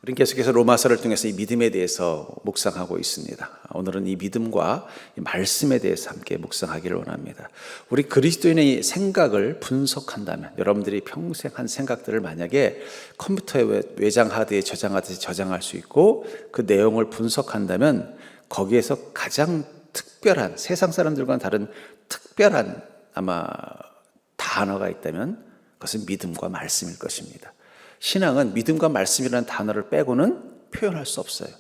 우린 계속해서 로마서를 통해서 이 믿음에 대해서 묵상하고 있습니다. 오늘은 이 믿음과 이 말씀에 대해서 함께 묵상하기를 원합니다. 우리 그리스도인의 생각을 분석한다면, 여러분들이 평생 한 생각들을 만약에 컴퓨터에 외장 하드에 저장하듯이 저장할 수 있고 그 내용을 분석한다면 거기에서 가장 특별한, 세상 사람들과는 다른 특별한 아마 단어가 있다면 그것은 믿음과 말씀일 것입니다. 신앙은 믿음과 말씀이라는 단어를 빼고는 표현할 수 없어요.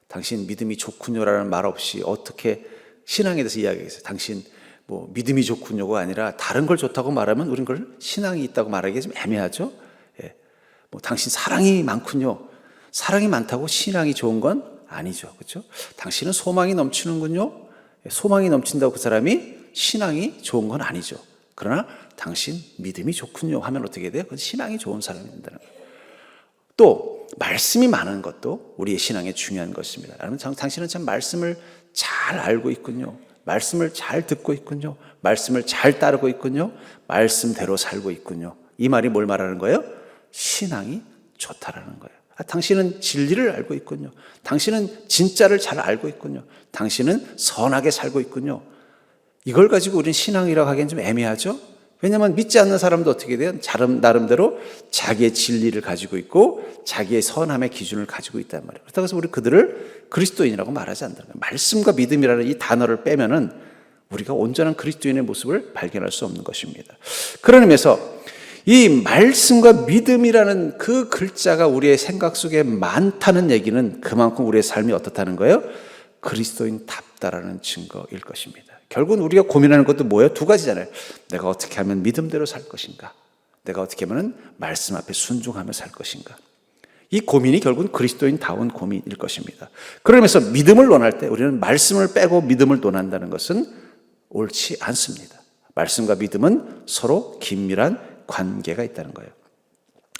당신 믿음이 좋군요라는 말 없이 어떻게 신앙에 대해서 이야기하겠어요? 당신 뭐 믿음이 좋군요가 아니라 다른 걸 좋다고 말하면 우린 그걸 신앙이 있다고 말하기가 좀 애매하죠. 뭐 당신 사랑이 많군요. 사랑이 많다고 신앙이 좋은 건 아니죠. 그렇죠? 당신은 소망이 넘치는군요. 소망이 넘친다고 그 사람이 신앙이 좋은 건 아니죠. 그러나 당신 믿음이 좋군요 하면 어떻게 돼요? 그건 신앙이 좋은 사람이 된다는 거예요. 또 말씀이 많은 것도 우리의 신앙에 중요한 것입니다. 여러분, 당신은 참 말씀을 잘 알고 있군요. 말씀을 잘 듣고 있군요. 말씀을 잘 따르고 있군요. 말씀대로 살고 있군요. 이 말이 뭘 말하는 거예요? 신앙이 좋다라는 거예요. 당신은 진리를 알고 있군요. 당신은 진짜를 잘 알고 있군요. 당신은 선하게 살고 있군요. 이걸 가지고 우리는 신앙이라고 하기엔 좀 애매하죠? 왜냐하면 믿지 않는 사람도 어떻게 돼요? 나름대로 자기의 진리를 가지고 있고 자기의 선함의 기준을 가지고 있단 말이에요. 그렇다고 해서 우리 그들을 그리스도인이라고 말하지 않는다는 거예요. 말씀과 믿음이라는 이 단어를 빼면은 우리가 온전한 그리스도인의 모습을 발견할 수 없는 것입니다. 그런 의미에서 이 말씀과 믿음이라는 그 글자가 우리의 생각 속에 많다는 얘기는 그만큼 우리의 삶이 어떻다는 거예요? 그리스도인답다라는 증거일 것입니다. 결국은 우리가 고민하는 것도 뭐예요? 두 가지잖아요. 내가 어떻게 하면 믿음대로 살 것인가? 내가 어떻게 하면 말씀 앞에 순종하며 살 것인가? 이 고민이 결국은 그리스도인다운 고민일 것입니다. 그러면서 믿음을 논할 때 우리는 말씀을 빼고 믿음을 논한다는 것은 옳지 않습니다. 말씀과 믿음은 서로 긴밀한 관계가 있다는 거예요.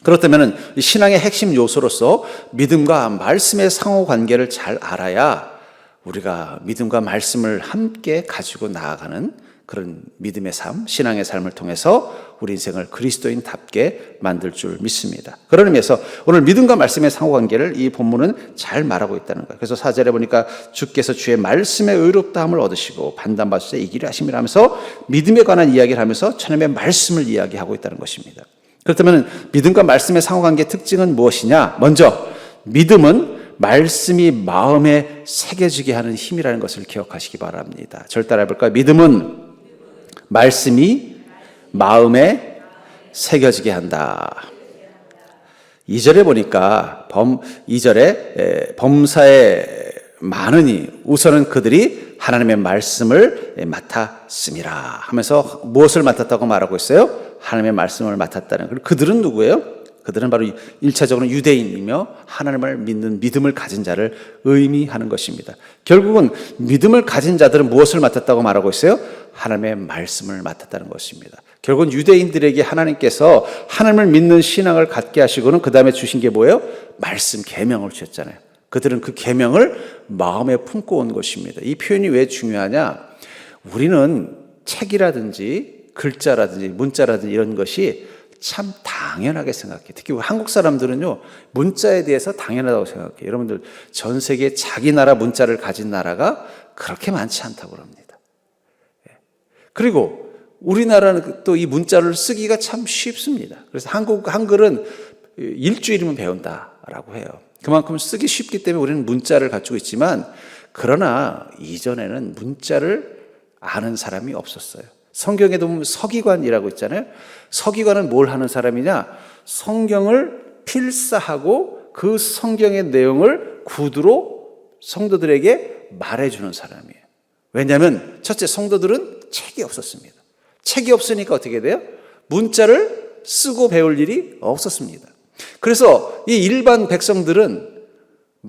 그렇다면 신앙의 핵심 요소로서 믿음과 말씀의 상호관계를 잘 알아야 우리가 믿음과 말씀을 함께 가지고 나아가는 그런 믿음의 삶, 신앙의 삶을 통해서 우리 인생을 그리스도인답게 만들 줄 믿습니다. 그런 의미에서 오늘 믿음과 말씀의 상호관계를 이 본문은 잘 말하고 있다는 거예요. 그래서 4절에 보니까 주께서 주의 말씀의 의롭다함을 얻으시고 판단받으실 때 이기려 하심이라 하면서 믿음에 관한 이야기를 하면서 천하의 말씀을 이야기하고 있다는 것입니다. 그렇다면 믿음과 말씀의 상호관계의 특징은 무엇이냐? 먼저 믿음은 말씀이 마음에 새겨지게 하는 힘이라는 것을 기억하시기 바랍니다. 저를 따라해 볼까요? 믿음은 말씀이 마음에 새겨지게 한다. 2절에 보니까 2절에 범사에 많으니 우선은 그들이 하나님의 말씀을 맡았음이라 하면서 무엇을 맡았다고 말하고 있어요? 하나님의 말씀을 맡았다는 거예요. 그들은 누구예요? 그들은 바로 1차적으로 유대인이며 하나님을 믿는 믿음을 가진 자를 의미하는 것입니다. 결국은 믿음을 가진 자들은 무엇을 맡았다고 말하고 있어요? 하나님의 말씀을 맡았다는 것입니다. 결국은 유대인들에게 하나님께서 하나님을 믿는 신앙을 갖게 하시고는 그 다음에 주신 게 뭐예요? 말씀, 계명을 주셨잖아요. 그들은 그 계명을 마음에 품고 온 것입니다. 이 표현이 왜 중요하냐? 우리는 책이라든지 글자라든지 문자라든지 이런 것이 참 당연하게 생각해요. 특히 한국 사람들은요, 문자에 대해서 당연하다고 생각해요. 여러분들 전 세계 자기 나라 문자를 가진 나라가 그렇게 많지 않다고 합니다. 그리고 우리나라는 또 이 문자를 쓰기가 참 쉽습니다. 그래서 한글은 일주일이면 배운다라고 해요. 그만큼 쓰기 쉽기 때문에 우리는 문자를 갖추고 있지만, 그러나 이전에는 문자를 아는 사람이 없었어요. 성경에도 보면 서기관이라고 있잖아요. 서기관은 뭘 하는 사람이냐? 성경을 필사하고 그 성경의 내용을 구두로 성도들에게 말해주는 사람이에요. 왜냐하면 첫째, 성도들은 책이 없었습니다. 책이 없으니까 어떻게 돼요? 문자를 쓰고 배울 일이 없었습니다. 그래서 이 일반 백성들은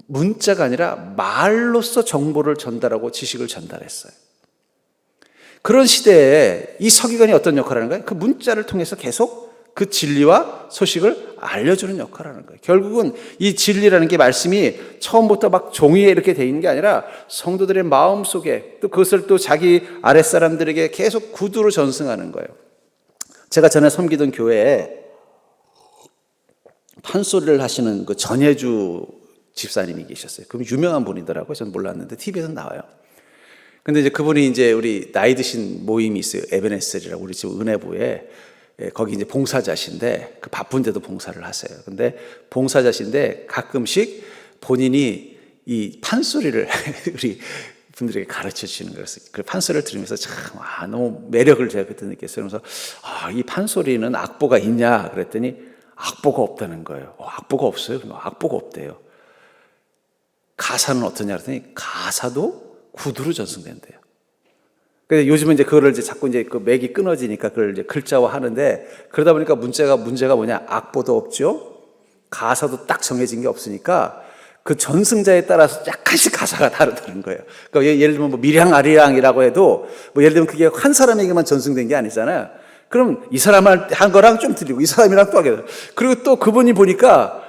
문자가 아니라 말로써 정보를 전달하고 지식을 전달했어요. 그런 시대에 이 서기관이 어떤 역할을 하는 거예요? 그 문자를 통해서 계속 그 진리와 소식을 알려주는 역할을 하는 거예요. 결국은 이 진리라는 게 말씀이 처음부터 막 종이에 이렇게 돼 있는 게 아니라 성도들의 마음 속에 또 그것을 또 자기 아랫사람들에게 계속 구두로 전승하는 거예요. 제가 전에 섬기던 교회에 판소리를 하시는 그 전혜주 집사님이 계셨어요. 그분 유명한 분이더라고요. 저는 몰랐는데 TV에서 나와요. 근데 이제 그분이 이제 우리 나이 드신 모임이 있어요. 에베네셀이라고 우리 집 은혜부에 거기 이제 봉사자신데 그 바쁜데도 봉사를 하세요. 근데 봉사자신데 가끔씩 본인이 이 판소리를 우리 분들에게 가르쳐 주시는 거였어요. 그 판소리를 들으면서 참 너무 매력을 제가 그때 느꼈어요. 그래서 이 판소리는 악보가 있냐 그랬더니 악보가 없다는 거예요. 악보가 없어요? 악보가 없대요. 가사는 어떠냐 그랬더니 가사도 구두로 전승된대요. 근데 요즘은 이제 그거를 이제 자꾸 이제 그 맥이 끊어지니까 그걸 이제 글자화 하는데 그러다 보니까 문제가 뭐냐? 악보도 없죠? 가사도 딱 정해진 게 없으니까 그 전승자에 따라서 약간씩 가사가 다르다는 거예요. 그러니까 예를 들면 뭐 미량 아리랑이라고 해도 뭐 예를 들면 그게 한 사람에게만 전승된 게 아니잖아요. 그럼 이 사람 한 거랑 좀 틀리고 이 사람이랑 또 하게 돼요. 그리고 또 그분이 보니까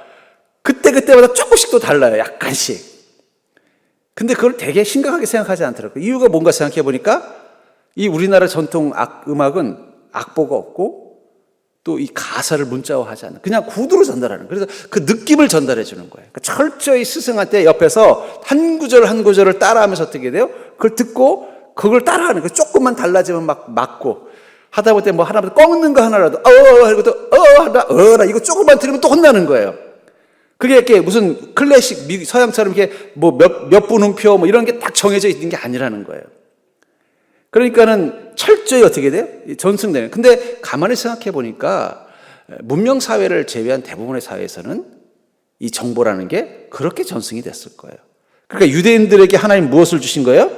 그때마다 조금씩 또 달라요. 약간씩. 근데 그걸 되게 심각하게 생각하지 않더라고요. 이유가 뭔가 생각해 보니까 이 우리나라 전통 음악은 악보가 없고 또 이 가사를 문자화하지 않는 그냥 구두로 전달하는 거예요. 그래서 그 느낌을 전달해 주는 거예요. 그러니까 철저히 스승한테 옆에서 한 구절 한 구절을 따라하면서 어떻게 돼요? 그걸 듣고 그걸 따라하는 거예요. 조금만 달라지면 막 맞고 하다 보니 뭐 하나부터 꺾는 거 하나라도 하고 또 하나 이거 조금만 들으면 또 혼나는 거예요. 그게 이렇게 무슨 클래식 서양처럼 이렇게 뭐 몇 분음표 뭐 이런 게 딱 정해져 있는 게 아니라는 거예요. 그러니까는 철저히 어떻게 돼요? 전승되는. 근데 가만히 생각해 보니까 문명 사회를 제외한 대부분의 사회에서는 이 정보라는 게 그렇게 전승이 됐을 거예요. 그러니까 유대인들에게 하나님 무엇을 주신 거예요?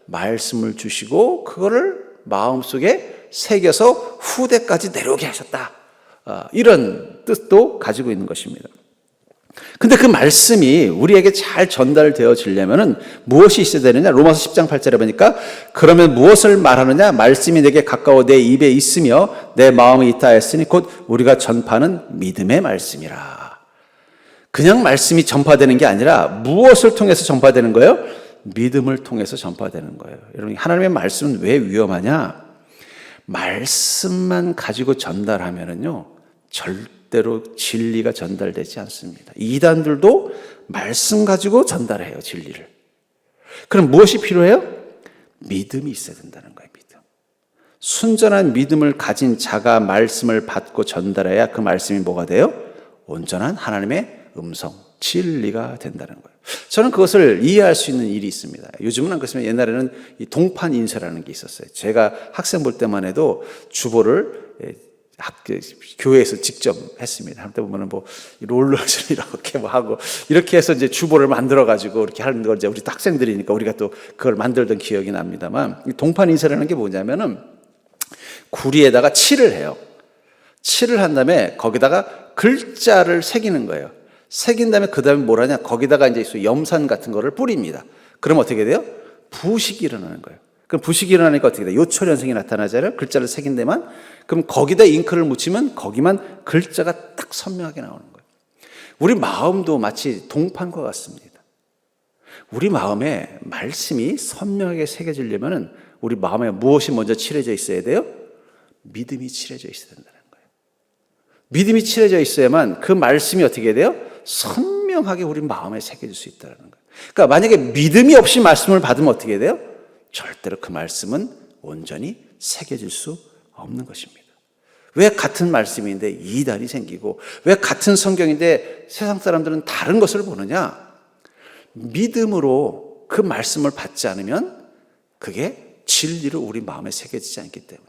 말씀을 주시고 그거를 마음속에 새겨서 후대까지 내려오게 하셨다. 이런 뜻도 가지고 있는 것입니다. 근데 그 말씀이 우리에게 잘 전달되어지려면 무엇이 있어야 되느냐? 로마서 10장 8절에 보니까 그러면 무엇을 말하느냐? 말씀이 내게 가까워 내 입에 있으며 내 마음에 있다 했으니 곧 우리가 전파하는 믿음의 말씀이라. 그냥 말씀이 전파되는 게 아니라 무엇을 통해서 전파되는 거예요? 믿음을 통해서 전파되는 거예요. 여러분, 하나님의 말씀은 왜 위험하냐? 말씀만 가지고 전달하면은요, 절대로 진리가 전달되지 않습니다. 이단들도 말씀 가지고 전달해요, 진리를. 그럼 무엇이 필요해요? 믿음이 있어야 된다는 거예요, 믿음. 순전한 믿음을 가진 자가 말씀을 받고 전달해야 그 말씀이 뭐가 돼요? 온전한 하나님의 음성, 진리가 된다는 거예요. 저는 그것을 이해할 수 있는 일이 있습니다. 요즘은 안 그렇지만 옛날에는 이 동판 인쇄라는 게 있었어요. 제가 학생 볼 때만 해도 주보를 교회에서 직접 했습니다. 한때 보면은 뭐 롤러를 이렇게 뭐 하고 이렇게 해서 이제 주보를 만들어 가지고 이렇게 하는 걸 이제 우리 또 학생들이니까 우리가 또 그걸 만들던 기억이 납니다만, 이 동판 인쇄라는 게 뭐냐면은 구리에다가 칠을 해요. 칠을 한 다음에 거기다가 글자를 새기는 거예요. 새긴 다음에 그 다음에 뭘 하냐? 거기다가 이제 염산 같은 거를 뿌립니다. 그럼 어떻게 돼요? 부식이 일어나는 거예요. 그럼 부식이 일어나니까 어떻게 돼요? 요철 현상이 나타나잖아요. 글자를 새긴 데만. 그럼 거기다 잉크를 묻히면 거기만 글자가 딱 선명하게 나오는 거예요. 우리 마음도 마치 동판과 같습니다. 우리 마음에 말씀이 선명하게 새겨지려면 우리 마음에 무엇이 먼저 칠해져 있어야 돼요? 믿음이 칠해져 있어야 된다는 거예요. 믿음이 칠해져 있어야만 그 말씀이 어떻게 돼요? 선명하게 우리 마음에 새겨질 수 있다는 거예요. 그러니까 만약에 믿음이 없이 말씀을 받으면 어떻게 돼요? 절대로 그 말씀은 온전히 새겨질 수 없는 것입니다. 왜 같은 말씀인데 이단이 생기고, 왜 같은 성경인데 세상 사람들은 다른 것을 보느냐? 믿음으로 그 말씀을 받지 않으면 그게 진리로 우리 마음에 새겨지지 않기 때문에.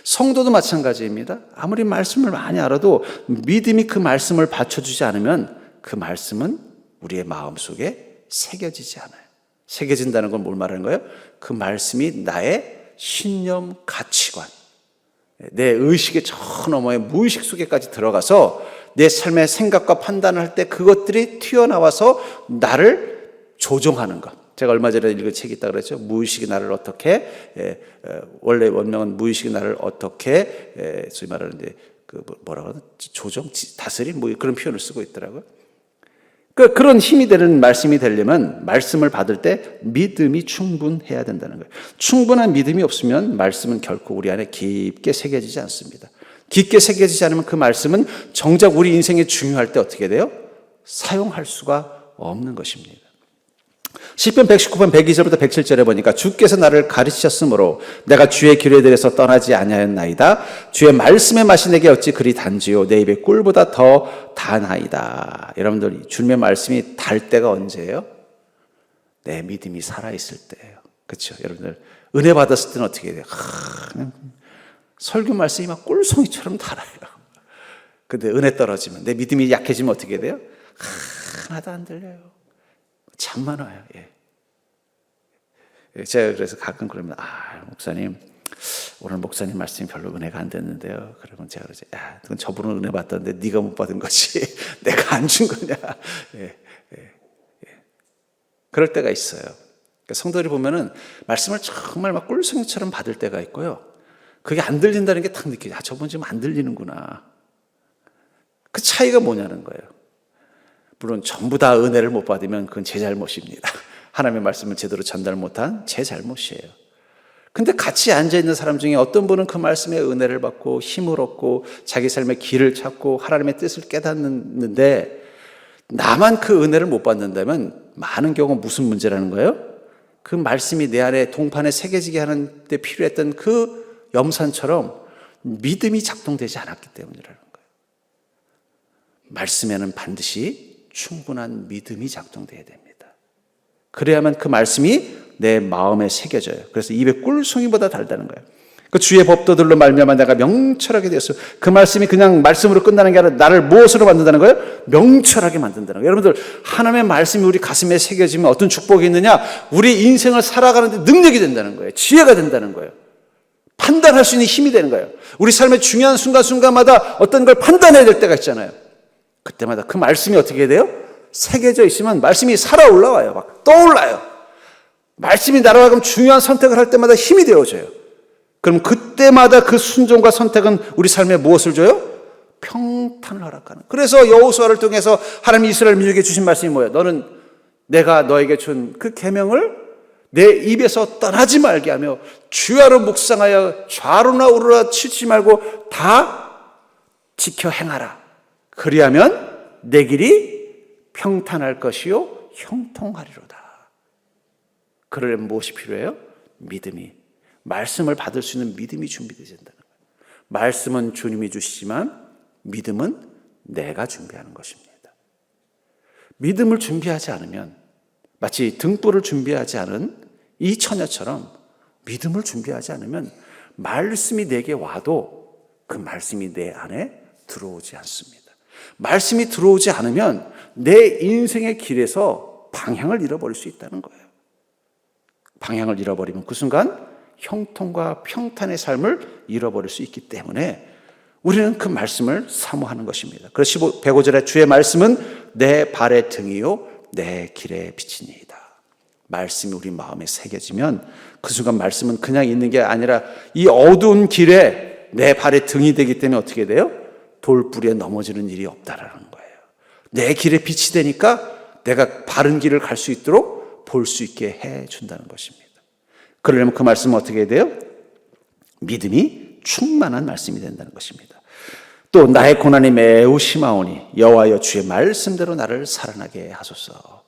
성도도 마찬가지입니다. 아무리 말씀을 많이 알아도 믿음이 그 말씀을 받쳐주지 않으면 그 말씀은 우리의 마음속에 새겨지지 않아요. 새겨진다는 건 뭘 말하는 거예요? 그 말씀이 나의 신념, 가치관, 내 의식의 저 너머의 무의식 속에까지 들어가서 내 삶의 생각과 판단을 할 때 그것들이 튀어나와서 나를 조종하는 것. 제가 얼마 전에 읽은 책이 있다고 그랬죠. 무의식이 나를 어떻게, 원래 원명은 무의식이 나를 어떻게, 소위 말하는데, 뭐라고 하나? 조정, 다스림? 뭐 그런 표현을 쓰고 있더라고요. 그런 힘이 되는 말씀이 되려면 말씀을 받을 때 믿음이 충분해야 된다는 거예요. 충분한 믿음이 없으면 말씀은 결코 우리 안에 깊게 새겨지지 않습니다. 깊게 새겨지지 않으면 그 말씀은 정작 우리 인생에 중요할 때 어떻게 돼요? 사용할 수가 없는 것입니다. 시편 119편 102절부터 107절에 보니까 주께서 나를 가르치셨으므로 내가 주의 길에 들여서 떠나지 아니하였나이다. 주의 말씀의 맛이 내게 어찌 그리 단지요 내 입에 꿀보다 더 단하이다. 여러분들 주님의 말씀이 달 때가 언제예요? 내 믿음이 살아있을 때예요. 그렇죠? 여러분들 은혜 받았을 때는 어떻게 돼요? 설교 말씀이 막 꿀송이처럼 달아요. 근데 은혜 떨어지면 내 믿음이 약해지면 어떻게 돼요? 하나도 안 들려요. 잠만 와요. 예. 제가 그래서 가끔 그러면 목사님 오늘 목사님 말씀이 별로 은혜가 안 됐는데요. 그러면 제가 그러죠. 그건 저분은 은혜 받았는데 네가 못 받은 거지. 내가 안 준 거냐. 예. 그럴 때가 있어요. 그러니까 성도들이 보면은 말씀을 정말 막 꿀송이처럼 받을 때가 있고요. 그게 안 들린다는 게 딱 느껴져요. 저분 지금 안 들리는구나. 그 차이가 뭐냐는 거예요. 물론 전부 다 은혜를 못 받으면 그건 제 잘못입니다. 하나님의 말씀을 제대로 전달 못한 제 잘못이에요. 근데 같이 앉아있는 사람 중에 어떤 분은 그 말씀의 은혜를 받고 힘을 얻고 자기 삶의 길을 찾고 하나님의 뜻을 깨닫는데 나만 그 은혜를 못 받는다면 많은 경우 무슨 문제라는 거예요? 그 말씀이 내 안에 동판에 새겨지게 하는 데 필요했던 그 염산처럼 믿음이 작동되지 않았기 때문이라는 거예요. 말씀에는 반드시 충분한 믿음이 작동돼야 됩니다. 그래야만 그 말씀이 내 마음에 새겨져요. 그래서 입에 꿀송이보다 달다는 거예요. 그 주의 법도들로 말미암아 내가 명철하게 되었어요. 그 말씀이 그냥 말씀으로 끝나는 게 아니라 나를 무엇으로 만든다는 거예요? 명철하게 만든다는 거예요. 여러분들 하나님의 말씀이 우리 가슴에 새겨지면 어떤 축복이 있느냐? 우리 인생을 살아가는 데 능력이 된다는 거예요. 지혜가 된다는 거예요. 판단할 수 있는 힘이 되는 거예요. 우리 삶의 중요한 순간순간마다 어떤 걸 판단해야 될 때가 있잖아요. 그때마다 그 말씀이 어떻게 돼요? 새겨져 있으면 말씀이 살아 올라와요. 막 떠올라요. 말씀이 날아가면 중요한 선택을 할 때마다 힘이 되어져요. 그럼 그때마다 그 순종과 선택은 우리 삶에 무엇을 줘요? 평탄을 허락하는. 그래서 여호수아를 통해서 하나님 이스라엘 민족에게 주신 말씀이 뭐예요? 너는 내가 너에게 준 그 계명을 내 입에서 떠나지 말게 하며 주야로 묵상하여 좌로나 우로나 치지 말고 다 지켜 행하라. 그리하면 내 길이 평탄할 것이요 형통하리로다. 그러려면 무엇이 필요해요? 믿음이. 말씀을 받을 수 있는 믿음이 준비되어야 된다는 거예요. 말씀은 주님이 주시지만 믿음은 내가 준비하는 것입니다. 믿음을 준비하지 않으면 마치 등불을 준비하지 않은 이 처녀처럼 믿음을 준비하지 않으면 말씀이 내게 와도 그 말씀이 내 안에 들어오지 않습니다. 말씀이 들어오지 않으면 내 인생의 길에서 방향을 잃어버릴 수 있다는 거예요. 방향을 잃어버리면 그 순간 형통과 평탄의 삶을 잃어버릴 수 있기 때문에 우리는 그 말씀을 사모하는 것입니다. 그래서 105절에 주의 말씀은 내 발의 등이요 내 길의 빛이니이다. 말씀이 우리 마음에 새겨지면 그 순간 말씀은 그냥 있는 게 아니라 이 어두운 길에 내 발의 등이 되기 때문에 어떻게 돼요? 돌부리에 넘어지는 일이 없다라는 거예요. 내 길에 빛이 되니까 내가 바른 길을 갈 수 있도록 볼 수 있게 해준다는 것입니다. 그러려면 그 말씀은 어떻게 해야 돼요? 믿음이 충만한 말씀이 된다는 것입니다. 또 나의 고난이 매우 심하오니 여호와여 주의 말씀대로 나를 살아나게 하소서.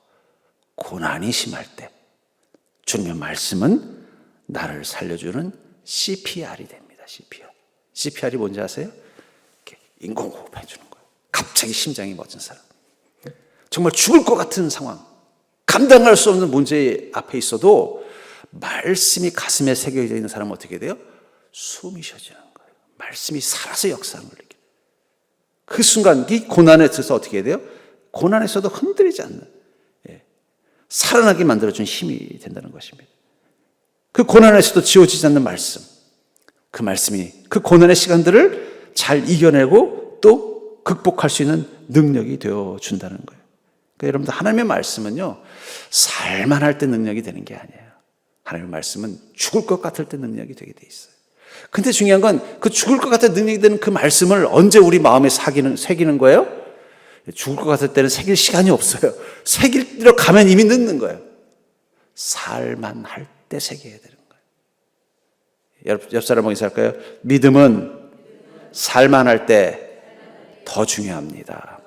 고난이 심할 때 주님의 말씀은 나를 살려주는 CPR이 됩니다. CPR이 뭔지 아세요? 이렇게 인공호흡 해주는 거예요. 갑자기 심장이 멎은 사람. 정말 죽을 것 같은 상황. 감당할 수 없는 문제 앞에 있어도 말씀이 가슴에 새겨져 있는 사람은 어떻게 돼요? 숨이 쉬어지는 거예요. 말씀이 살아서 역사를 이루게. 그 순간 이 고난에 있어서 어떻게 돼요? 고난에서도 흔들리지 않는 살아나게 만들어준 힘이 된다는 것입니다. 그 고난에서도 지워지지 않는 말씀, 그 말씀이 그 고난의 시간들을 잘 이겨내고 또 극복할 수 있는 능력이 되어준다는 거예요. 그러니까 여러분들 하나님의 말씀은요 살만할 때 능력이 되는 게 아니에요. 하나님의 말씀은 죽을 것 같을 때 능력이 되게 돼 있어요. 근데 중요한 건 그 죽을 것 같은 능력이 되는 그 말씀을 언제 우리 마음에 새기는 거예요? 죽을 것 같을 때는 새길 시간이 없어요. 새기려 가면 이미 늦는 거예요. 살만할 때 새겨야 되는 거예요. 옆 사람 보고 인사할까요? 믿음은 살만할 때 더 중요합니다.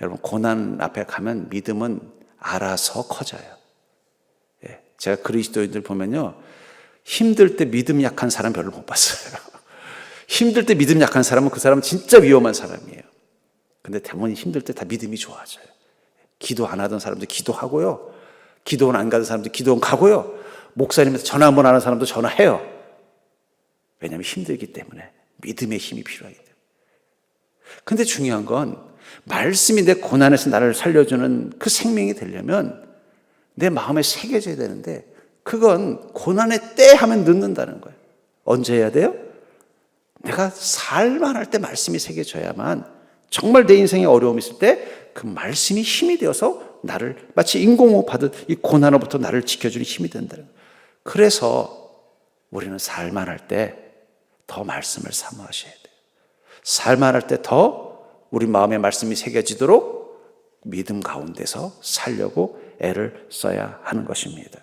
여러분, 고난 앞에 가면 믿음은 알아서 커져요. 예, 제가 그리스도인들 보면요, 힘들 때 믿음 약한 사람 별로 못 봤어요. 힘들 때 믿음 약한 사람은 그 사람은 진짜 위험한 사람이에요. 근데 대부분 힘들 때 다 믿음이 좋아져요. 기도 안 하던 사람도 기도하고요, 기도원 안 가던 사람도 기도원 가고요, 목사님한테 전화 한번 하는 사람도 전화해요. 왜냐하면 힘들기 때문에, 믿음의 힘이 필요하기 때문에. 근데 중요한 건 말씀이 내 고난에서 나를 살려주는 그 생명이 되려면 내 마음에 새겨져야 되는데, 그건 고난의 때 하면 늦는다는 거예요. 언제 해야 돼요? 내가 살만할 때 말씀이 새겨져야만, 정말 내 인생에 어려움이 있을 때 그 말씀이 힘이 되어서 나를 마치 인공호흡 받듯 이 고난으로부터 나를 지켜주는 힘이 된다는 거예요. 그래서 우리는 살만할 때 더 말씀을 사모하셔야 돼요. 살만할 때 더 우리 마음에 말씀이 새겨지도록 믿음 가운데서 살려고 애를 써야 하는 것입니다.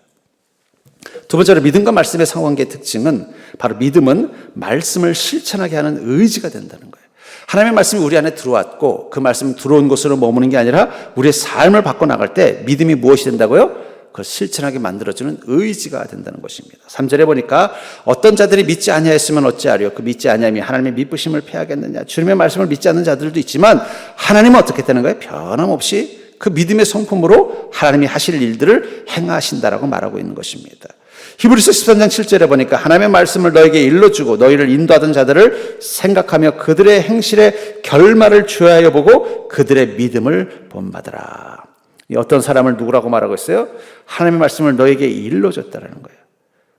두 번째로, 믿음과 말씀의 상관계의 특징은 바로 믿음은 말씀을 실천하게 하는 의지가 된다는 거예요. 하나님의 말씀이 우리 안에 들어왔고 그 말씀이 들어온 곳으로 머무는 게 아니라 우리의 삶을 바꿔나갈 때 믿음이 무엇이 된다고요? 그걸 실천하게 만들어주는 의지가 된다는 것입니다. 3절에 보니까 어떤 자들이 믿지 아니하였으면 어찌하리요? 그 믿지 아니함이 하나님의 미쁘심을 패하겠느냐? 주님의 말씀을 믿지 않는 자들도 있지만 하나님은 어떻게 되는 거예요? 변함없이 그 믿음의 성품으로 하나님이 하실 일들을 행하신다라고 말하고 있는 것입니다. 히브리서 13장 7절에 보니까 하나님의 말씀을 너에게 일러주고 너희를 인도하던 자들을 생각하며 그들의 행실의 결말을 주의하여 보고 그들의 믿음을 본받으라. 어떤 사람을 누구라고 말하고 있어요? 하나님의 말씀을 너에게 일러줬다라는 거예요.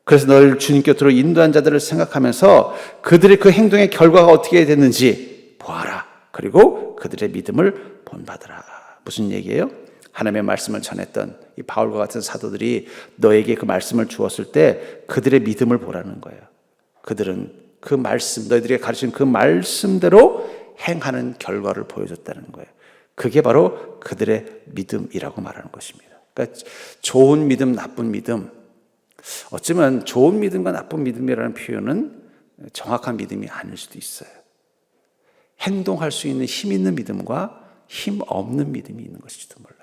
그래서 너를 주님 곁으로 인도한 자들을 생각하면서 그들의 그 행동의 결과가 어떻게 됐는지 보아라. 그리고 그들의 믿음을 본받으라. 무슨 얘기예요? 하나님의 말씀을 전했던 이 바울과 같은 사도들이 너에게 그 말씀을 주었을 때 그들의 믿음을 보라는 거예요. 그들은 그 말씀, 너희들이 가르친 그 말씀대로 행하는 결과를 보여줬다는 거예요. 그게 바로 그들의 믿음이라고 말하는 것입니다. 그러니까 좋은 믿음, 나쁜 믿음, 어쩌면 좋은 믿음과 나쁜 믿음이라는 표현은 정확한 믿음이 아닐 수도 있어요. 행동할 수 있는 힘 있는 믿음과 힘 없는 믿음이 있는 것일지도 몰라요.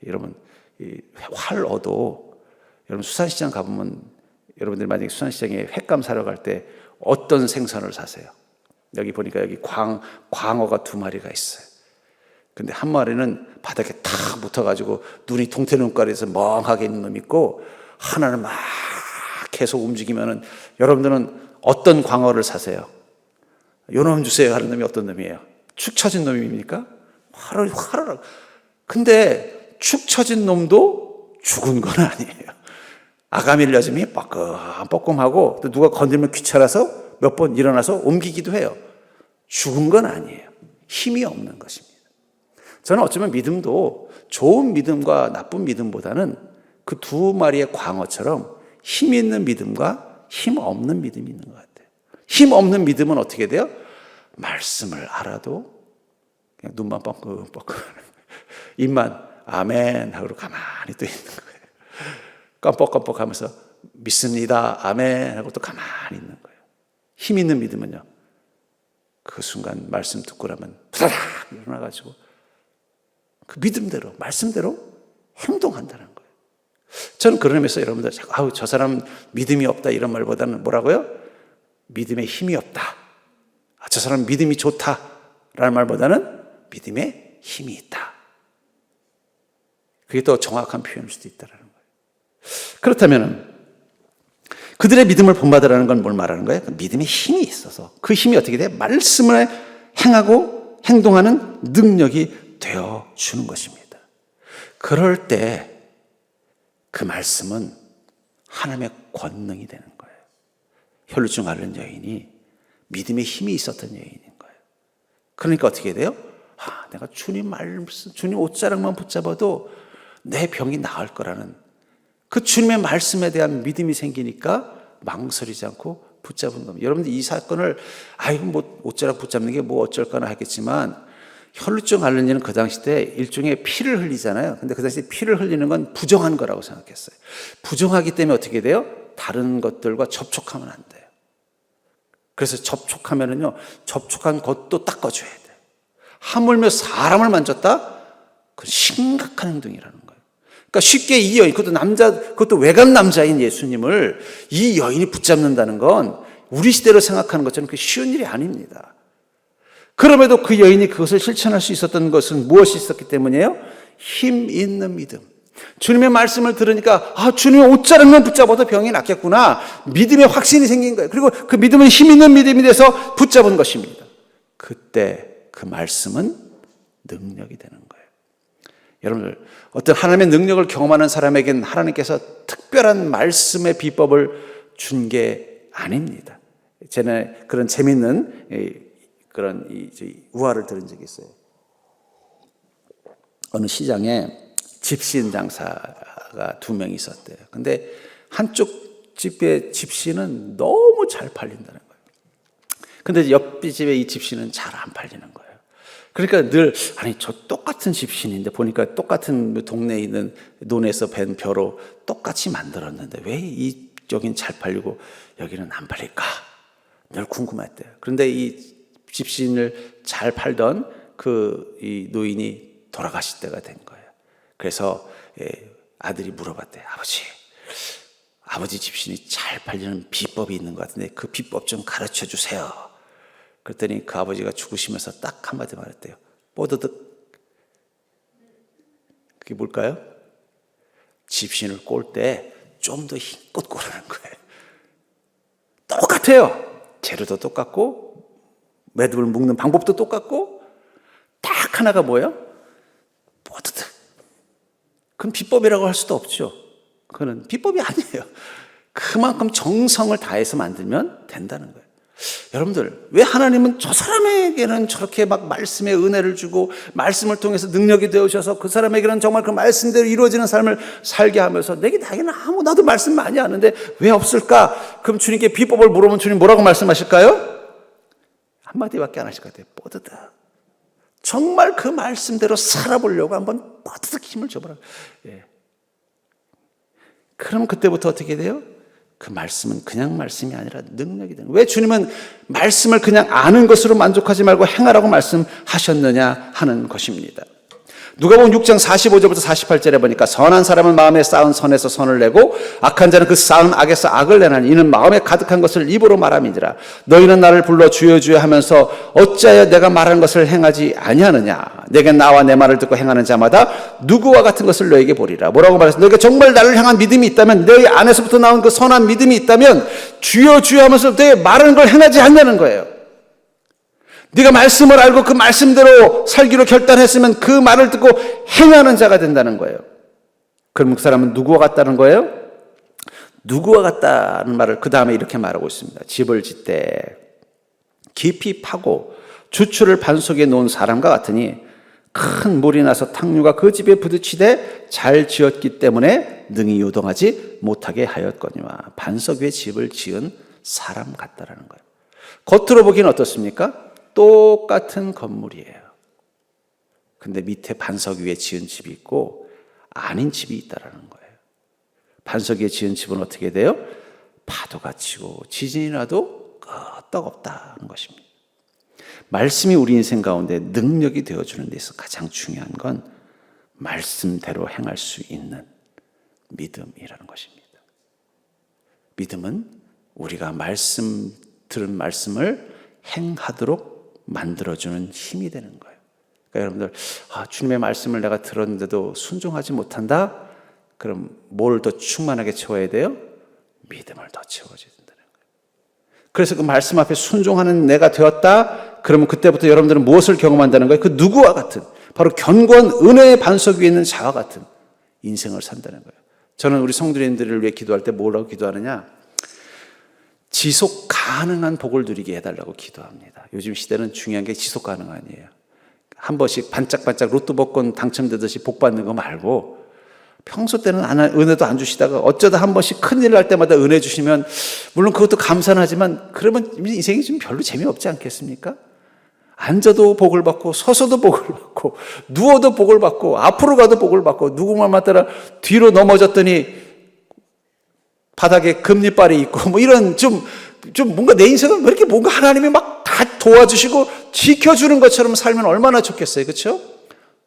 여러분, 활 얻어, 여러분 수산시장 가보면 여러분들 만약에 수산시장에 횟감 사러 갈 때 어떤 생선을 사세요? 여기 보니까 여기 광어가 2마리가 있어요. 근데 한 마리는 바닥에 탁 붙어가지고 눈이 동태눈깔에서 멍하게 있는 놈이 있고, 하나는 막 계속 움직이면은, 여러분들은 어떤 광어를 사세요? 요 놈 주세요 하는 놈이 어떤 놈이에요? 축 처진 놈입니까? 화를. 근데 축 처진 놈도 죽은 건 아니에요. 아가밀려짐이 뻐끔뻐끔하고 또 누가 건들면 귀찮아서 몇 번 일어나서 옮기기도 해요. 죽은 건 아니에요. 힘이 없는 것입니다. 저는 어쩌면 믿음도 좋은 믿음과 나쁜 믿음보다는 그 2마리의 광어처럼 힘 있는 믿음과 힘 없는 믿음이 있는 것 같아요. 힘 없는 믿음은 어떻게 돼요? 말씀을 알아도 그냥 눈만 뻥긋뻥긋 입만 아멘 하고 가만히 또 있는 거예요. 깜뻑깜뻑 하면서 믿습니다 아멘 하고 또 가만히 있는 거예요. 힘 있는 믿음은요, 그 순간 말씀 듣고 나면 부다닥 일어나가지고 그 믿음대로 말씀대로 행동한다는 거예요. 저는 그런 의미에서 여러분들 자꾸 저 사람 믿음이 없다 이런 말보다는 뭐라고요? 믿음에 힘이 없다. 저 사람 믿음이 좋다라는 말보다는 믿음에 힘이 있다. 그게 더 정확한 표현일 수도 있다는 거예요. 그렇다면 그들의 믿음을 본받으라는 건 뭘 말하는 거예요? 믿음에 힘이 있어서 그 힘이 어떻게 돼요? 말씀을 행하고 행동하는 능력이 되어주는 것입니다. 그럴 때 그 말씀은 하나님의 권능이 되는 거예요. 혈루증 앓는 여인이 믿음에 힘이 있었던 여인인 거예요. 그러니까 어떻게 돼요? 내가 주님 말씀, 주님 옷자락만 붙잡아도 내 병이 나을 거라는 그 주님의 말씀에 대한 믿음이 생기니까 망설이지 않고 붙잡은 겁니다. 여러분들 이 사건을 뭐 옷자락 붙잡는 게 뭐 어쩔까나 하겠지만, 혈루증 앓는 이는 그 당시 때 일종의 피를 흘리잖아요. 근데 그 당시 피를 흘리는 건 부정한 거라고 생각했어요. 부정하기 때문에 어떻게 돼요? 다른 것들과 접촉하면 안 돼요. 그래서 접촉하면은요, 접촉한 것도 닦아줘야 돼요. 하물며 사람을 만졌다? 그건 심각한 행동이라는 거예요. 그러니까 쉽게 이 여인, 그것도 외간 남자인 예수님을 이 여인이 붙잡는다는 건 우리 시대로 생각하는 것처럼 그 쉬운 일이 아닙니다. 그럼에도 그 여인이 그것을 실천할 수 있었던 것은 무엇이 있었기 때문이에요? 힘 있는 믿음. 주님의 말씀을 들으니까 주님의 옷자락만 붙잡아도 병이 낫겠구나. 믿음의 확신이 생긴 거예요. 그리고 그 믿음은 힘 있는 믿음이 돼서 붙잡은 것입니다. 그때 그 말씀은 능력이 되는 거예요. 여러분들, 어떤 하나님의 능력을 경험하는 사람에게는 하나님께서 특별한 말씀의 비법을 준 게 아닙니다. 전에 그런 재밌는 그런 우화를 들은 적이 있어요. 어느 시장에 집신 장사가 2명이 있었대요. 근데 한쪽 집의 집신은 너무 잘 팔린다는 거예요. 근데 옆 집의 이 집신은 잘 안 팔리는 거예요. 그러니까 늘 저 똑같은 집신인데 보니까 똑같은 동네에 있는 논에서 벤 벼로 똑같이 만들었는데 왜 여긴 잘 팔리고 여기는 안 팔릴까? 늘 궁금했대요. 그런데 이 집신을 잘 팔던 이 노인이 돌아가실 때가 된 거예요. 그래서 아들이 물어봤대요. 아버지 집신이 잘 팔리는 비법이 있는 것 같은데 그 비법 좀 가르쳐 주세요. 그랬더니 그 아버지가 죽으시면서 딱 한마디 말했대요. 뽀드득. 그게 뭘까요? 집신을 꼴 때 좀 더 힘껏 고르는 거예요. 똑같아요. 재료도 똑같고 매듭을 묶는 방법도 똑같고 딱 하나가 뭐예요? 뽀드득. 그건 비법이라고 할 수도 없죠. 그건 비법이 아니에요. 그만큼 정성을 다해서 만들면 된다는 거예요. 여러분들, 왜 하나님은 저 사람에게는 저렇게 막 말씀의 은혜를 주고 말씀을 통해서 능력이 되어주셔서 그 사람에게는 정말 그 말씀대로 이루어지는 삶을 살게 하면서 나에게는 나도 말씀 많이 하는데 왜 없을까? 그럼 주님께 비법을 물어보면 주님 뭐라고 말씀하실까요? 한마디밖에 안 하실 것 같아요. 뽀드득. 정말 그 말씀대로 살아보려고 한번 뽀드득 힘을 줘보라. 그럼 그때부터 어떻게 돼요? 그 말씀은 그냥 말씀이 아니라 능력이 되는 거예요. 왜 주님은 말씀을 그냥 아는 것으로 만족하지 말고 행하라고 말씀하셨느냐 하는 것입니다. 누가복음 6장 45절부터 48절에 보니까 선한 사람은 마음에 쌓은 선에서 선을 내고 악한 자는 그 쌓은 악에서 악을 내나니 이는 마음에 가득한 것을 입으로 말함이니라. 너희는 나를 불러 주여 주여 하면서 어찌하여 내가 말하는 것을 행하지 아니하느냐. 내게 나와 내 말을 듣고 행하는 자마다 누구와 같은 것을 너에게 보리라. 뭐라고 말했어? 너희가 정말 나를 향한 믿음이 있다면, 너희 안에서부터 나온 그 선한 믿음이 있다면 주여 주여 하면서 너희 말하는 걸 행하지 않냐는 거예요. 네가 말씀을 알고 그 말씀대로 살기로 결단했으면 그 말을 듣고 행하는 자가 된다는 거예요. 그럼 그 사람은 누구와 같다는 거예요? 누구와 같다는 말을 그 다음에 이렇게 말하고 있습니다. 집을 짓되 깊이 파고 주추를 반 속에 놓은 사람과 같으니 큰 물이 나서 탕류가 그 집에 부딪히되 잘 지었기 때문에 능히 요동하지 못하게 하였거니와. 반석 위에 집을 지은 사람 같다라는 거예요. 겉으로 보기는 어떻습니까? 똑같은 건물이에요. 근데 밑에 반석 위에 지은 집이 있고 아닌 집이 있다라는 거예요. 반석 위에 지은 집은 어떻게 돼요? 파도가 치고 지진이 나도 끄떡없다는 것입니다. 말씀이 우리 인생 가운데 능력이 되어주는 데서 가장 중요한 건 말씀대로 행할 수 있는 믿음이라는 것입니다. 믿음은 우리가 들은 말씀을 행하도록 만들어주는 힘이 되는 거예요. 그러니까 여러분들, 주님의 말씀을 내가 들었는데도 순종하지 못한다? 그럼 뭘 더 충만하게 채워야 돼요? 믿음을 더 채워줘야 된다는 거예요. 그래서 그 말씀 앞에 순종하는 내가 되었다? 그러면 그때부터 여러분들은 무엇을 경험한다는 거예요? 그 누구와 같은, 바로 견고한 은혜의 반석 위에 있는 자와 같은 인생을 산다는 거예요. 저는 우리 성도님들을 위해 기도할 때 뭐라고 기도하느냐? 지속 가능한 복을 누리게 해달라고 기도합니다. 요즘 시대는 중요한 게 지속 가능한이에요. 한 번씩 반짝반짝 로또 복권 당첨되듯이 복 받는 거 말고 평소 때는 은혜도 안 주시다가 어쩌다 한 번씩 큰일 날 때마다 은혜 주시면 물론 그것도 감사는 하지만 그러면 인생이 좀 별로 재미없지 않겠습니까? 앉아도 복을 받고 서서도 복을 받고 누워도 복을 받고 앞으로 가도 복을 받고 누구만 맞다라 뒤로 넘어졌더니 바닥에 금리빨이 있고 이런 좀 좀 뭔가 내 인생은 왜 이렇게 뭔가 하나님이 막 다 도와주시고 지켜주는 것처럼 살면 얼마나 좋겠어요. 그렇죠?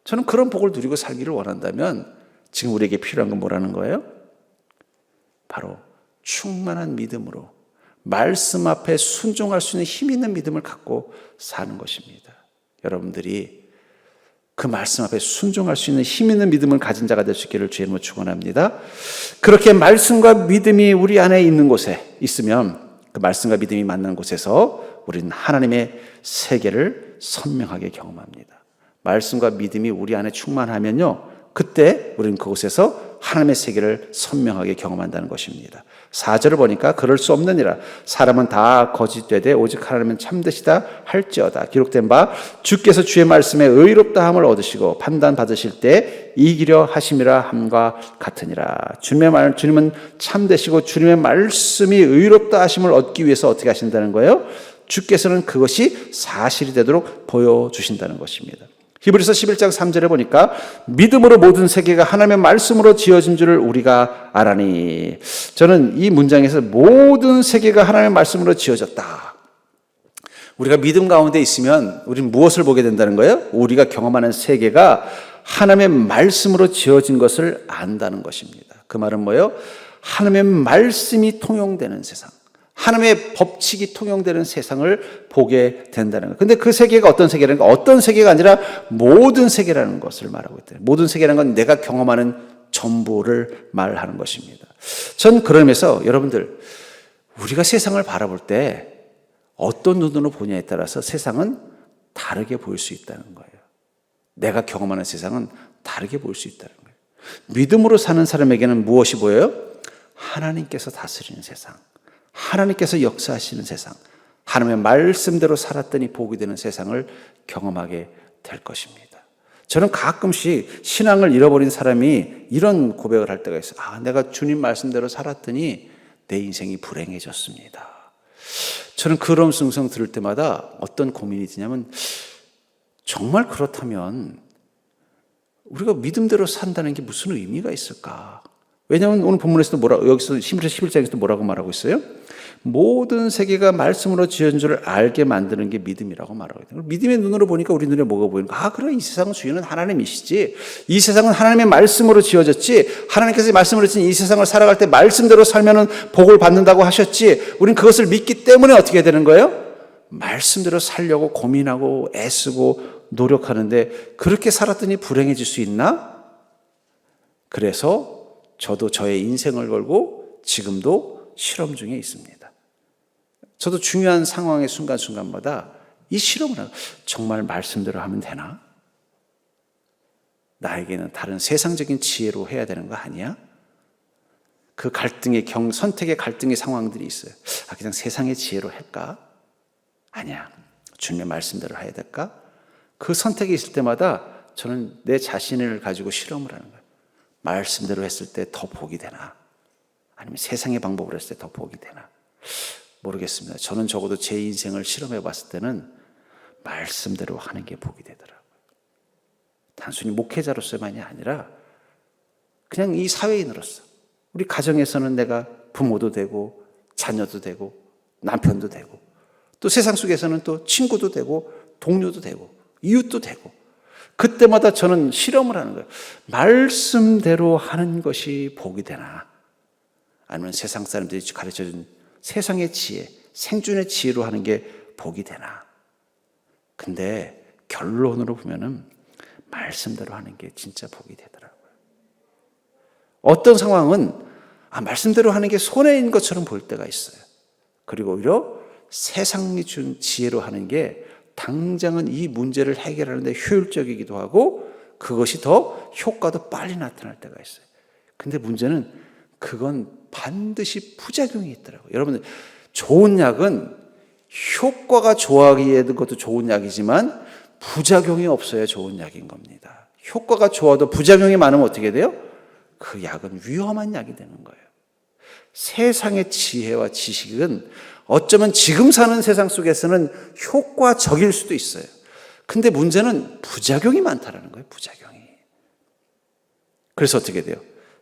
저는 그런 복을 누리고 살기를 원한다면 지금 우리에게 필요한 건 뭐라는 거예요? 바로 충만한 믿음으로 말씀 앞에 순종할 수 있는 힘 있는 믿음을 갖고 사는 것입니다. 여러분들이 그 말씀 앞에 순종할 수 있는 힘 있는 믿음을 가진 자가 될 수 있기를 주의 이름으로 축원합니다. 그렇게 말씀과 믿음이 우리 안에 있는 곳에 있으면 그 말씀과 믿음이 만난 곳에서 우리는 하나님의 세계를 선명하게 경험합니다. 말씀과 믿음이 우리 안에 충만하면요, 그때 우리는 그곳에서 하나님의 세계를 선명하게 경험한다는 것입니다. 4절을 보니까 그럴 수 없느니라. 사람은 다 거짓되되 오직 하나님은 참되시다 할지어다. 기록된 바 주께서 주의 말씀에 의롭다함을 얻으시고 판단받으실 때 이기려 하심이라 함과 같으니라. 주님은 참되시고 주님의 말씀이 의롭다 하심을 얻기 위해서 어떻게 하신다는 거예요? 주께서는 그것이 사실이 되도록 보여주신다는 것입니다. 히브리서 11장 3절에 보니까 믿음으로 모든 세계가 하나님의 말씀으로 지어진 줄을 우리가 알아니. 저는 이 문장에서 모든 세계가 하나님의 말씀으로 지어졌다. 우리가 믿음 가운데 있으면 우리는 무엇을 보게 된다는 거예요? 우리가 경험하는 세계가 하나님의 말씀으로 지어진 것을 안다는 것입니다. 그 말은 뭐예요? 하나님의 말씀이 통용되는 세상, 하나님의 법칙이 통용되는 세상을 보게 된다는 거예요. 근데 그 세계가 어떤 세계라는 거? 어떤 세계가 아니라 모든 세계라는 것을 말하고 있대요. 모든 세계라는 건 내가 경험하는 전부를 말하는 것입니다. 전 그러면서 여러분들, 우리가 세상을 바라볼 때 어떤 눈으로 보냐에 따라서 세상은 다르게 보일 수 있다는 거예요. 내가 경험하는 세상은 다르게 보일 수 있다는 거예요. 믿음으로 사는 사람에게는 무엇이 보여요? 하나님께서 다스리는 세상, 하나님께서 역사하시는 세상, 하나님의 말씀대로 살았더니 복이 되는 세상을 경험하게 될 것입니다. 저는 가끔씩 신앙을 잃어버린 사람이 이런 고백을 할 때가 있어요. 내가 주님 말씀대로 살았더니 내 인생이 불행해졌습니다. 저는 그런 음성 들을 때마다 어떤 고민이 드냐면, 정말 그렇다면 우리가 믿음대로 산다는 게 무슨 의미가 있을까? 왜냐하면 오늘 본문에서도 여기서 히브리서 11장에서도 뭐라고 말하고 있어요? 모든 세계가 말씀으로 지은 줄을 알게 만드는 게 믿음이라고 말하고 있어요. 믿음의 눈으로 보니까 우리 눈에 뭐가 보이는가? 그래, 이 세상은 주인은 하나님이시지. 이 세상은 하나님의 말씀으로 지어졌지. 하나님께서 말씀으로 지은 이 세상을 살아갈 때 말씀대로 살면은 복을 받는다고 하셨지. 우린 그것을 믿기 때문에 어떻게 되는 거예요? 말씀대로 살려고 고민하고 애쓰고 노력하는데, 그렇게 살았더니 불행해질 수 있나? 그래서 저도 저의 인생을 걸고 지금도 실험 중에 있습니다. 저도 중요한 상황의 순간순간마다 이 실험을 하고, 정말 말씀대로 하면 되나? 나에게는 다른 세상적인 지혜로 해야 되는 거 아니야? 그 갈등의 선택의 갈등의 상황들이 있어요. 그냥 세상의 지혜로 할까? 아니야. 주님의 말씀대로 해야 될까? 그 선택이 있을 때마다 저는 내 자신을 가지고 실험을 하는 거예요. 말씀대로 했을 때 더 복이 되나? 아니면 세상의 방법으로 했을 때 더 복이 되나? 모르겠습니다. 저는 적어도 제 인생을 실험해 봤을 때는 말씀대로 하는 게 복이 되더라고요. 단순히 목회자로서만이 아니라 그냥 이 사회인으로서, 우리 가정에서는 내가 부모도 되고 자녀도 되고 남편도 되고, 또 세상 속에서는 또 친구도 되고 동료도 되고 이웃도 되고, 그때마다 저는 실험을 하는 거예요. 말씀대로 하는 것이 복이 되나? 아니면 세상 사람들이 가르쳐준 세상의 지혜, 생존의 지혜로 하는 게 복이 되나? 근데 결론으로 보면은 말씀대로 하는 게 진짜 복이 되더라고요. 어떤 상황은 말씀대로 하는 게 손해인 것처럼 보일 때가 있어요. 그리고 오히려 세상이 준 지혜로 하는 게 당장은 이 문제를 해결하는 데 효율적이기도 하고 그것이 더 효과도 빨리 나타날 때가 있어요. 근데 문제는 그건 반드시 부작용이 있더라고요. 여러분들, 좋은 약은 효과가 좋아하기에도 그것도 좋은 약이지만 부작용이 없어야 좋은 약인 겁니다. 효과가 좋아도 부작용이 많으면 어떻게 돼요? 그 약은 위험한 약이 되는 거예요. 세상의 지혜와 지식은 어쩌면 지금 사는 세상 속에서는 효과적일 수도 있어요. 근데 문제는 부작용이 많다라는 거예요. 부작용이. 그래서 어떻게 돼요?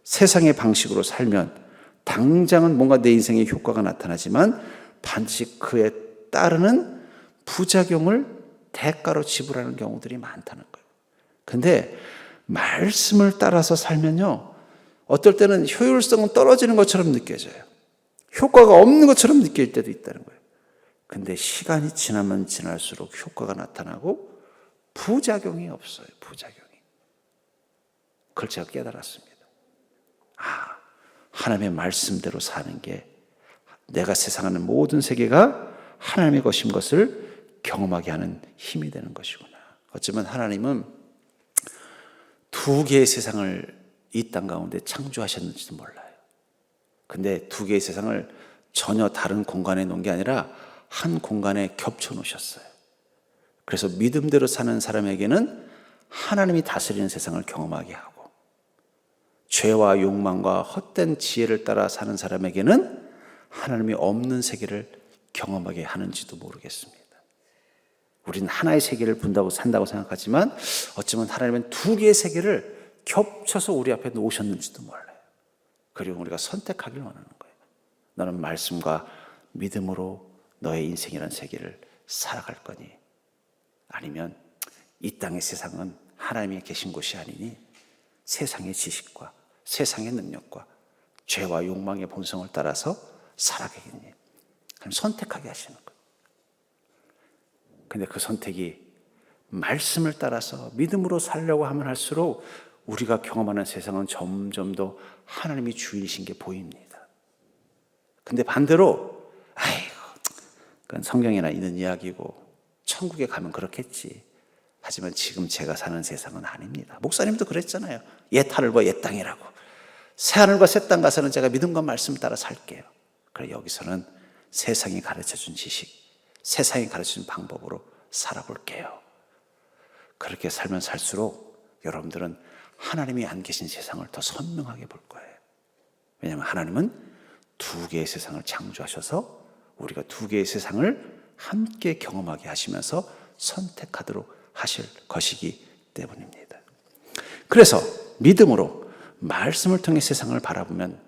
세상의 방식으로 살면 당장은 뭔가 내 인생에 효과가 나타나지만 반드시 그에 따르는 부작용을 대가로 지불하는 경우들이 많다는 거예요. 근데 말씀을 따라서 살면요, 어떨 때는 효율성은 떨어지는 것처럼 느껴져요. 효과가 없는 것처럼 느낄 때도 있다는 거예요. 근데 시간이 지나면 지날수록 효과가 나타나고 부작용이 없어요. 부작용이. 그걸 제가 깨달았습니다. 하나님의 말씀대로 사는 게 내가 세상하는 모든 세계가 하나님의 것인 것을 경험하게 하는 힘이 되는 것이구나. 어쩌면 하나님은 두 개의 세상을 이 땅 가운데 창조하셨는지도 몰라요. 근데 두 개의 세상을 전혀 다른 공간에 놓은 게 아니라 한 공간에 겹쳐 놓으셨어요. 그래서 믿음대로 사는 사람에게는 하나님이 다스리는 세상을 경험하게 하고, 죄와 욕망과 헛된 지혜를 따라 사는 사람에게는 하나님이 없는 세계를 경험하게 하는지도 모르겠습니다. 우리는 하나의 세계를 본다고 산다고 생각하지만 어쩌면 하나님은 두 개의 세계를 겹쳐서 우리 앞에 놓으셨는지도 몰라요. 그리고 우리가 선택하길 원하는 거예요. 너는 말씀과 믿음으로 너의 인생이라는 세계를 살아갈 거니, 아니면 이 땅의 세상은 하나님이 계신 곳이 아니니 세상의 지식과 세상의 능력과 죄와 욕망의 본성을 따라서 살아가겠니? 선택하게 하시는 거예요. 근데 그 선택이 말씀을 따라서 믿음으로 살려고 하면 할수록 우리가 경험하는 세상은 점점 더 하나님이 주인이신 게 보입니다. 근데 반대로 그건 성경에나 있는 이야기고 천국에 가면 그렇겠지. 하지만 지금 제가 사는 세상은 아닙니다. 목사님도 그랬잖아요. 옛 하늘과 옛 땅이라고. 새 하늘과 새 땅 가서는 제가 믿음과 말씀 따라 살게요. 그래, 여기서는 세상이 가르쳐준 지식, 세상이 가르쳐준 방법으로 살아볼게요. 그렇게 살면 살수록 여러분들은 하나님이 안 계신 세상을 더 선명하게 볼 거예요. 왜냐하면 하나님은 두 개의 세상을 창조하셔서 우리가 두 개의 세상을 함께 경험하게 하시면서 선택하도록 하실 것이기 때문입니다. 그래서 믿음으로 말씀을 통해 세상을 바라보면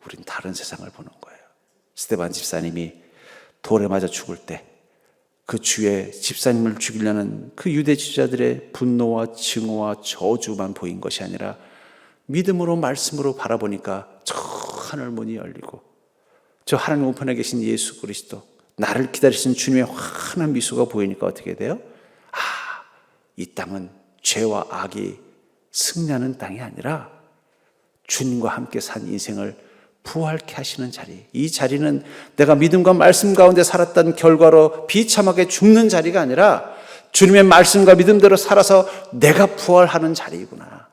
우린 다른 세상을 보는 거예요. 스데반 집사님이 돌에 맞아 죽을 때 그 주의 집사님을 죽이려는 그 유대 지도자들의 분노와 증오와 저주만 보인 것이 아니라 믿음으로 말씀으로 바라보니까 저 하늘 문이 열리고 저 하나님 우편에 계신 예수 그리스도, 나를 기다리신 주님의 환한 미소가 보이니까 어떻게 돼요? 이 땅은 죄와 악이 승리하는 땅이 아니라 주님과 함께 산 인생을 부활케 하시는 자리, 이 자리는 내가 믿음과 말씀 가운데 살았던 결과로 비참하게 죽는 자리가 아니라 주님의 말씀과 믿음대로 살아서 내가 부활하는 자리이구나.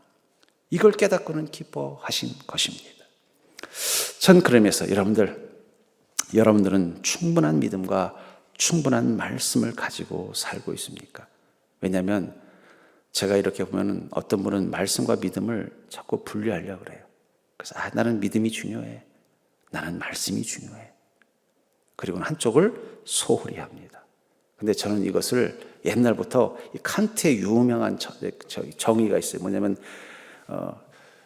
이걸 깨닫고는 기뻐하신 것입니다. 전 그러면서 여러분들은 충분한 믿음과 충분한 말씀을 가지고 살고 있습니까? 왜냐하면 제가 이렇게 보면 어떤 분은 말씀과 믿음을 자꾸 분리하려고 그래요. 그래서 나는 믿음이 중요해, 나는 말씀이 중요해, 그리고는 한쪽을 소홀히 합니다. 근데 저는 이것을 옛날부터 이 칸트의 유명한 정의가 있어요. 뭐냐면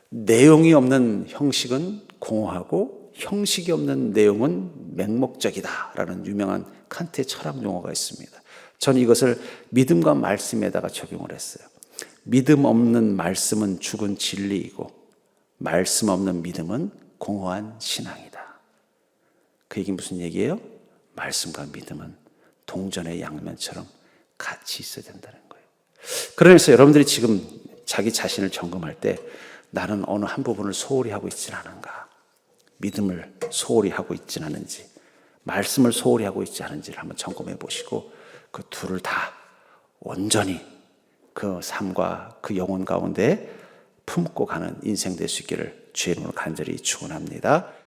내용이 없는 형식은 공허하고 형식이 없는 내용은 맹목적이다라는 유명한 칸트의 철학 용어가 있습니다. 저는 이것을 믿음과 말씀에다가 적용을 했어요. 믿음 없는 말씀은 죽은 진리이고 말씀 없는 믿음은 공허한 신앙이다. 그 얘기 무슨 얘기예요? 말씀과 믿음은 동전의 양면처럼 같이 있어야 된다는 거예요. 그러면서 여러분들이 지금 자기 자신을 점검할 때 나는 어느 한 부분을 소홀히 하고 있지는 않은가, 믿음을 소홀히 하고 있지는 않은지, 말씀을 소홀히 하고 있지 않은지를 한번 점검해 보시고 그 둘을 다 온전히 그 삶과 그 영혼 가운데 품고 가는 인생 될 수 있기를 주의 이름으로 간절히 축원합니다.